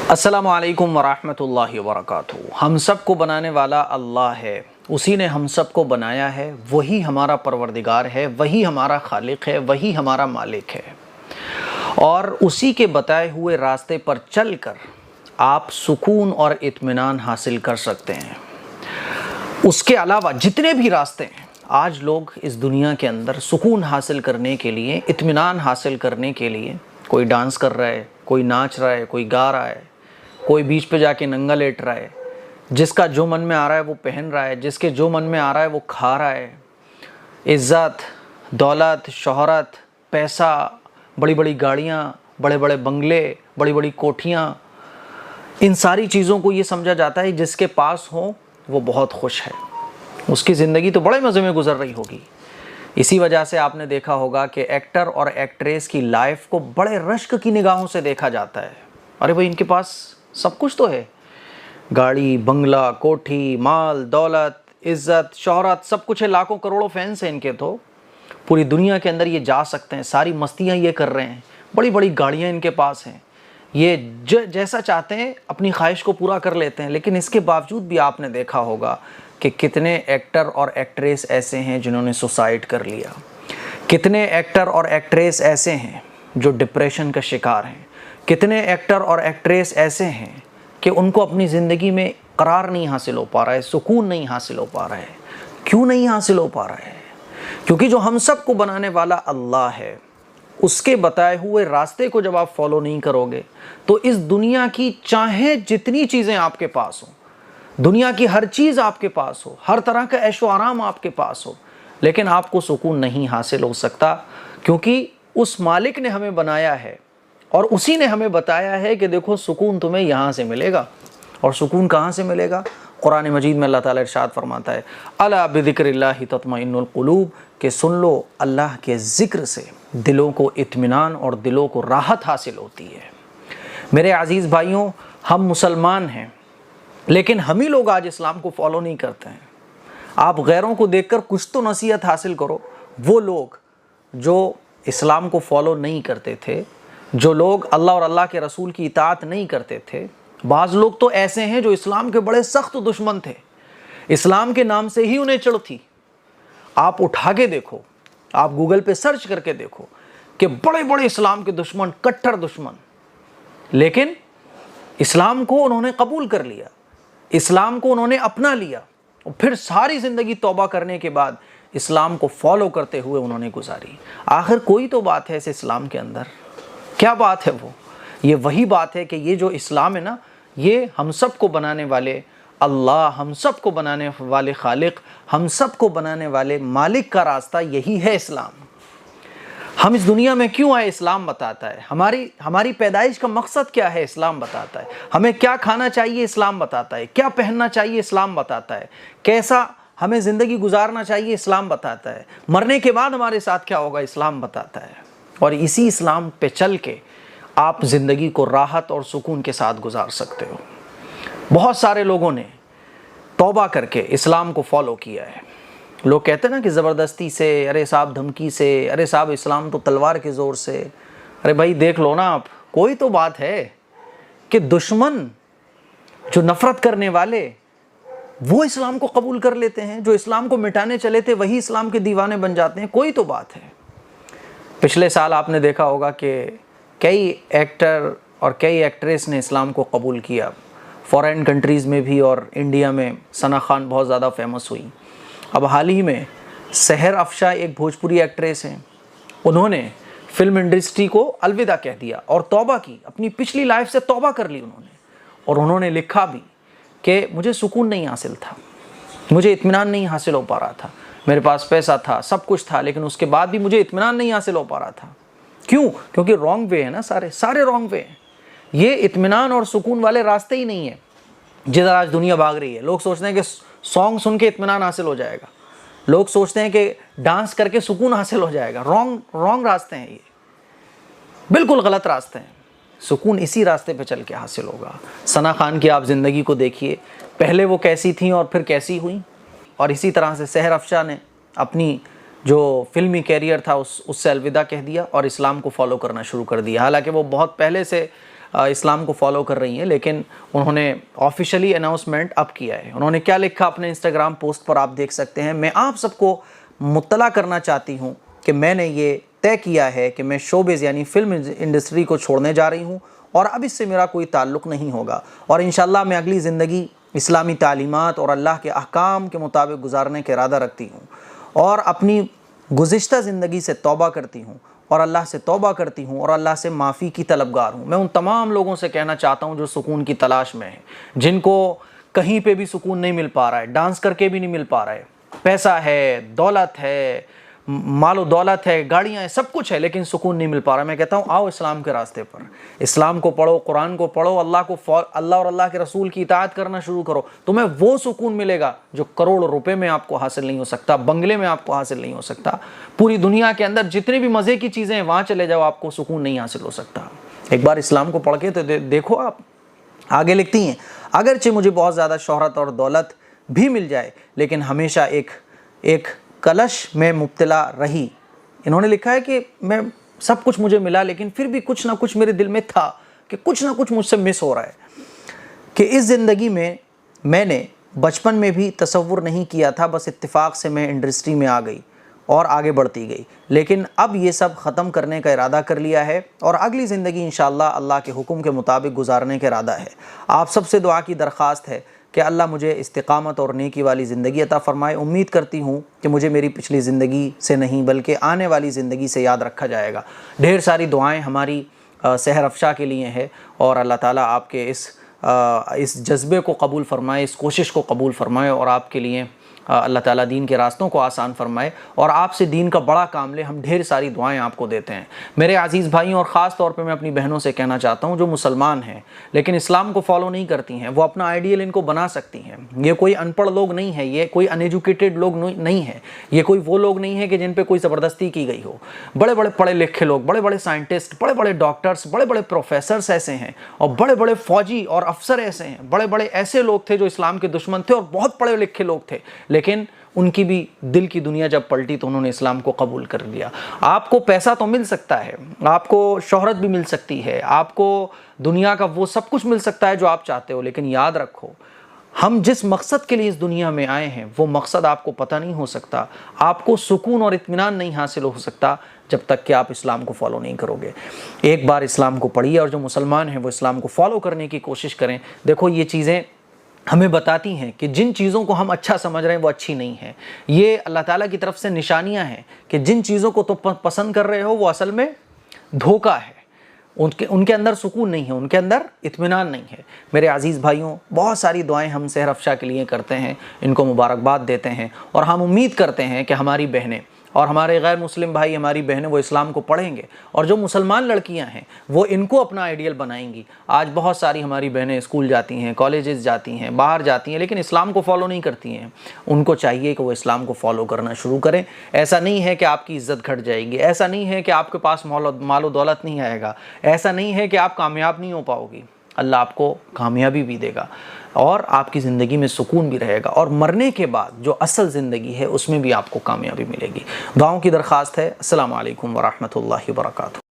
अस्सलामु अलैकुम वरहमतुल्लाहि वबरकातुहू। हम सब को बनाने वाला अल्लाह है, उसी ने हम सब को बनाया है, वही हमारा परवरदिगार है, वही हमारा खालिक है, वही हमारा मालिक है। और उसी के बताए हुए रास्ते पर चलकर आप सुकून और इत्मीनान हासिल कर सकते हैं। उसके अलावा जितने भी रास्ते हैं, आज लोग इस दुनिया के अंदर सुकून हासिल करने के लिए, इत्मीनान हासिल करने के लिए, कोई डांस कर रहा है, कोई नाच रहा है, कोई गा रहा है, कोई बीच पे जाके नंगा लेट रहा है, जिसका जो मन में आ रहा है वो पहन रहा है, जिसके जो मन में आ रहा है वो खा रहा है। इज़्ज़त, दौलत, शोहरत, पैसा, बड़ी बड़ी गाड़ियाँ, बड़े बड़े बंगले, बड़ी बड़ी कोठियाँ, इन सारी चीज़ों को ये समझा जाता है जिसके पास हो वो बहुत खुश है, उसकी ज़िंदगी तो बड़े मज़े में गुजर रही होगी। इसी वजह से आपने देखा होगा कि एक्टर और एक्ट्रेस की लाइफ को बड़े रश्क की निगाहों से देखा जाता है। अरे भाई, इनके पास सब कुछ तो है, गाड़ी, बंगला, कोठी, माल, दौलत, इज़्ज़त, शोहरत, सब कुछ है, लाखों करोड़ों फैंस हैं इनके, तो पूरी दुनिया के अंदर ये जा सकते हैं, सारी मस्तियाँ ये कर रहे हैं, बड़ी बड़ी गाड़ियाँ इनके पास हैं, ये जैसा चाहते हैं अपनी ख्वाहिश को पूरा कर लेते हैं। लेकिन इसके बावजूद भी आपने देखा होगा कि कितने एक्टर और एक्ट्रेस ऐसे हैं जिन्होंने सुसाइड कर लिया, कितने एक्टर और एक्ट्रेस ऐसे हैं जो डिप्रेशन का शिकार हैं, कितने एक्टर और एक्ट्रेस ऐसे हैं कि उनको अपनी ज़िंदगी में करार नहीं हासिल हो पा रहा है, सुकून नहीं हासिल हो पा रहा है। क्यों नहीं हासिल हो पा रहा है? क्योंकि जो हम सब को बनाने वाला अल्लाह है, उसके बताए हुए रास्ते को जब आप फॉलो नहीं करोगे तो इस दुनिया की चाहे जितनी चीज़ें आपके पास हो, दुनिया की हर चीज़ आपके पास हो, हर तरह का ऐशो आराम आपके पास हो, लेकिन आपको सुकून नहीं हासिल हो सकता, क्योंकि उस मालिक ने हमें बनाया है और उसी ने हमें बताया है कि देखो सुकून तुम्हें यहाँ से मिलेगा। और सुकून कहाँ से मिलेगा? कुरान मजीद में अल्लाह ताला इरशाद फरमाता है, अला बिज़िक्रिल्लाहि तत्मइन्नुल क़ुलूब, कि सुन लो अल्लाह के ज़िक्र से दिलों को इत्मीनान और दिलों को राहत हासिल होती है। मेरे अज़ीज़ भाइयों, हम मुसलमान हैं, लेकिन हम ही लोग आज इस्लाम को फॉलो नहीं करते हैं। आप गैरों को देखकर कुछ तो नसीहत हासिल करो। वो लोग जो इस्लाम को फॉलो नहीं करते थे, जो लोग अल्लाह और अल्लाह के रसूल की इताअत नहीं करते थे, बाज़ लोग तो ऐसे हैं जो इस्लाम के बड़े सख्त दुश्मन थे, इस्लाम के नाम से ही उन्हें चिढ़ थी। आप उठा के देखो, आप गूगल पे सर्च करके देखो कि बड़े बड़े इस्लाम के दुश्मन, कट्टर दुश्मन, लेकिन इस्लाम को उन्होंने कबूल कर लिया, इस्लाम को उन्होंने अपना लिया और फिर सारी ज़िंदगी तौबा करने के बाद इस्लाम को फॉलो करते हुए उन्होंने गुजारी। आखिर कोई तो बात है इस इस्लाम के अंदर, क्या बात है वो? ये वही बात है कि ये जो इस्लाम है ना, ये हम सब को बनाने वाले अल्लाह, हम सब को बनाने वाले खालिक, हम सब को बनाने वाले मालिक का रास्ता यही है इस्लाम। हम इस दुनिया में क्यों आए इस्लाम बताता है, हमारी पैदाइश का मकसद क्या है इस्लाम बताता है, हमें क्या खाना चाहिए इस्लाम बताता है, क्या पहनना चाहिए इस्लाम बताता है, कैसा हमें ज़िंदगी गुजारना चाहिए इस्लाम बताता है, मरने के बाद हमारे साथ क्या होगा इस्लाम बताता है। और इसी इस्लाम पे चल के आप ज़िंदगी को राहत और सुकून के साथ गुजार सकते हो। बहुत सारे लोगों ने तौबा करके इस्लाम को फॉलो किया है। लोग कहते हैं ना कि ज़बरदस्ती से, अरे साहब धमकी से, अरे साहब इस्लाम तो तलवार के ज़ोर से। अरे भाई देख लो ना आप, कोई तो बात है कि दुश्मन, जो नफ़रत करने वाले, वो इस्लाम को कबूल कर लेते हैं, जो इस्लाम को मिटाने चले थे वही इस्लाम के दीवाने बन जाते हैं। कोई तो बात है। पिछले साल आपने देखा होगा कि कई एक्टर और कई एक्ट्रेस ने इस्लाम को कबूल किया, फॉरेन कंट्रीज़ में भी, और इंडिया में सना खान बहुत ज़्यादा फेमस हुई। अब हाल ही में सहर अफशा, एक भोजपुरी एक्ट्रेस हैं, उन्होंने फिल्म इंडस्ट्री को अलविदा कह दिया और तौबा की, अपनी पिछली लाइफ से तौबा कर ली उन्होंने। और उन्होंने लिखा भी कि मुझे सुकून नहीं हासिल था, मुझे इत्मीनान नहीं हासिल हो पा रहा था, मेरे पास पैसा था, सब कुछ था, लेकिन उसके बाद भी मुझे इत्मीनान नहीं हासिल हो पा रहा था। क्यों? क्योंकि रॉन्ग वे है ना, सारे रॉन्ग वे हैं। ये इत्मीनान और सुकून वाले रास्ते ही नहीं है जिधर आज दुनिया भाग रही है। लोग सोचते हैं कि सॉन्ग सुन के इत्मीनान हासिल हो जाएगा, लोग सोचते हैं कि डांस करके सुकून हासिल हो जाएगा। रॉन्ग रास्ते हैं ये, बिल्कुल गलत रास्ते हैं। सुकून इसी रास्ते पे चल के हासिल होगा। सना खान की आप ज़िंदगी को देखिए, पहले वो कैसी थी और फिर कैसी हुई। और इसी तरह से सहर अफशा ने अपनी जो फिल्मी कैरियर था उससे अलविदा कह दिया और इस्लाम को फॉलो करना शुरू कर दिया। हालांकि वो बहुत पहले से اسلام کو فالو کر رہی ہیں، لیکن انہوں نے آفیشلی اناؤنسمنٹ اب کیا ہے۔ انہوں نے کیا لکھا اپنے انسٹاگرام پوسٹ پر آپ دیکھ سکتے ہیں، میں آپ سب کو مطلع کرنا چاہتی ہوں کہ میں نے یہ طے کیا ہے کہ میں شوبز یعنی فلم انڈسٹری کو چھوڑنے جا رہی ہوں اور اب اس سے میرا کوئی تعلق نہیں ہوگا، اور انشاءاللہ میں اگلی زندگی اسلامی تعلیمات اور اللہ کے احکام کے مطابق گزارنے کا ارادہ رکھتی ہوں، اور اپنی گزشتہ زندگی سے توبہ کرتی ہوں اور اللہ سے توبہ کرتی ہوں اور اللہ سے معافی کی طلبگار ہوں۔ میں ان تمام لوگوں سے کہنا چاہتا ہوں جو سکون کی تلاش میں ہیں، جن کو کہیں پہ بھی سکون نہیں مل پا رہا ہے، ڈانس کر کے بھی نہیں مل پا رہا ہے، پیسہ ہے، دولت ہے، مال و دولت ہے، گاڑیاں ہیں، سب کچھ ہے، لیکن سکون نہیں مل پا رہا۔ میں کہتا ہوں آؤ اسلام کے راستے پر، اسلام کو پڑھو، قرآن کو پڑھو، اللہ اور اللہ کے رسول کی اطاعت کرنا شروع کرو، تمہیں وہ سکون ملے گا جو کروڑ روپے میں آپ کو حاصل نہیں ہو سکتا، بنگلے میں آپ کو حاصل نہیں ہو سکتا، پوری دنیا کے اندر جتنے بھی مزے کی چیزیں ہیں وہاں چلے جاؤ، آپ کو سکون نہیں حاصل ہو سکتا۔ ایک بار اسلام کو پڑھ کے تو دیکھو۔ آپ آگے لکھتی ہیں، اگرچہ مجھے بہت زیادہ شہرت اور دولت بھی مل جائے لیکن ہمیشہ ایک کلش میں مبتلا رہی۔ انہوں نے لکھا ہے کہ میں سب کچھ مجھے ملا لیکن پھر بھی کچھ نہ کچھ میرے دل میں تھا کہ کچھ نہ کچھ مجھ سے مس ہو رہا ہے، کہ اس زندگی میں نے بچپن میں بھی تصور نہیں کیا تھا، بس اتفاق سے میں انڈسٹری میں آ گئی اور آگے بڑھتی گئی، لیکن اب یہ سب ختم کرنے کا ارادہ کر لیا ہے اور اگلی زندگی انشاءاللہ اللہ کے حکم کے مطابق گزارنے کا ارادہ ہے۔ آپ سب سے دعا کی درخواست ہے کہ اللہ مجھے استقامت اور نیکی والی زندگی عطا فرمائے۔ امید کرتی ہوں کہ مجھے میری پچھلی زندگی سے نہیں بلکہ آنے والی زندگی سے یاد رکھا جائے گا۔ ڈھیر ساری دعائیں ہماری سحر افشا کے لیے ہیں، اور اللہ تعالیٰ آپ کے اس جذبے کو قبول فرمائے، اس کوشش کو قبول فرمائے، اور آپ کے لیے اللہ تعالیٰ دین کے راستوں کو آسان فرمائے اور آپ سے دین کا بڑا کام لے۔ ہم ڈھیر ساری دعائیں آپ کو دیتے ہیں میرے عزیز بھائیوں، اور خاص طور پہ میں اپنی بہنوں سے کہنا چاہتا ہوں جو مسلمان ہیں لیکن اسلام کو فالو نہیں کرتی ہیں، وہ اپنا آئیڈیل ان کو بنا سکتی ہیں۔ یہ کوئی ان پڑھ لوگ نہیں ہیں، یہ کوئی ان ایجوکیٹڈ لوگ نہیں ہیں، یہ کوئی وہ لوگ نہیں ہیں کہ جن پہ کوئی زبردستی کی گئی ہو۔ بڑے بڑے پڑھے لکھے لوگ، بڑے بڑے سائنٹسٹ، بڑے بڑے ڈاکٹرز، بڑے بڑے پروفیسرز ایسے ہیں، اور بڑے بڑے فوجی اور افسر ایسے ہیں، بڑے بڑے ایسے لوگ تھے جو اسلام کے دشمن تھے اور بہت پڑھے لکھے لوگ تھے، لیکن ان کی بھی دل کی دنیا جب پلٹی تو انہوں نے اسلام کو قبول کر لیا۔ آپ کو پیسہ تو مل سکتا ہے، آپ کو شہرت بھی مل سکتی ہے، آپ کو دنیا کا وہ سب کچھ مل سکتا ہے جو آپ چاہتے ہو، لیکن یاد رکھو ہم جس مقصد کے لیے اس دنیا میں آئے ہیں وہ مقصد آپ کو پتہ نہیں ہو سکتا، آپ کو سکون اور اطمینان نہیں حاصل ہو سکتا جب تک کہ آپ اسلام کو فالو نہیں کرو گے۔ ایک بار اسلام کو پڑھیے، اور جو مسلمان ہیں وہ اسلام کو فالو کرنے کی کوشش کریں۔ دیکھو یہ چیزیں ہمیں بتاتی ہیں کہ جن چیزوں کو ہم اچھا سمجھ رہے ہیں وہ اچھی نہیں ہیں، یہ اللہ تعالیٰ کی طرف سے نشانیاں ہیں کہ جن چیزوں کو تم پسند کر رہے ہو وہ اصل میں دھوکہ ہے، ان کے اندر سکون نہیں ہے، ان کے اندر اطمینان نہیں ہے۔ میرے عزیز بھائیوں، بہت ساری دعائیں ہم سحر افشا کے لیے کرتے ہیں، ان کو مبارکباد دیتے ہیں، اور ہم امید کرتے ہیں کہ ہماری بہنیں اور ہمارے غیر مسلم بھائی، ہماری بہنیں وہ اسلام کو پڑھیں گے، اور جو مسلمان لڑکیاں ہیں وہ ان کو اپنا آئیڈیل بنائیں گی۔ آج بہت ساری ہماری بہنیں اسکول جاتی ہیں، کالجز جاتی ہیں، باہر جاتی ہیں، لیکن اسلام کو فالو نہیں کرتی ہیں۔ ان کو چاہیے کہ وہ اسلام کو فالو کرنا شروع کریں۔ ایسا نہیں ہے کہ آپ کی عزت گھٹ جائے گی، ایسا نہیں ہے کہ آپ کے پاس مال و دولت نہیں آئے گا، ایسا نہیں ہے کہ آپ کامیاب نہیں ہو پاؤ گی۔ اللہ آپ کو کامیابی بھی دے گا اور آپ کی زندگی میں سکون بھی رہے گا، اور مرنے کے بعد جو اصل زندگی ہے اس میں بھی آپ کو کامیابی ملے گی۔ دعاؤں کی درخواست ہے۔ السلام علیکم ورحمۃ اللہ وبرکاتہ۔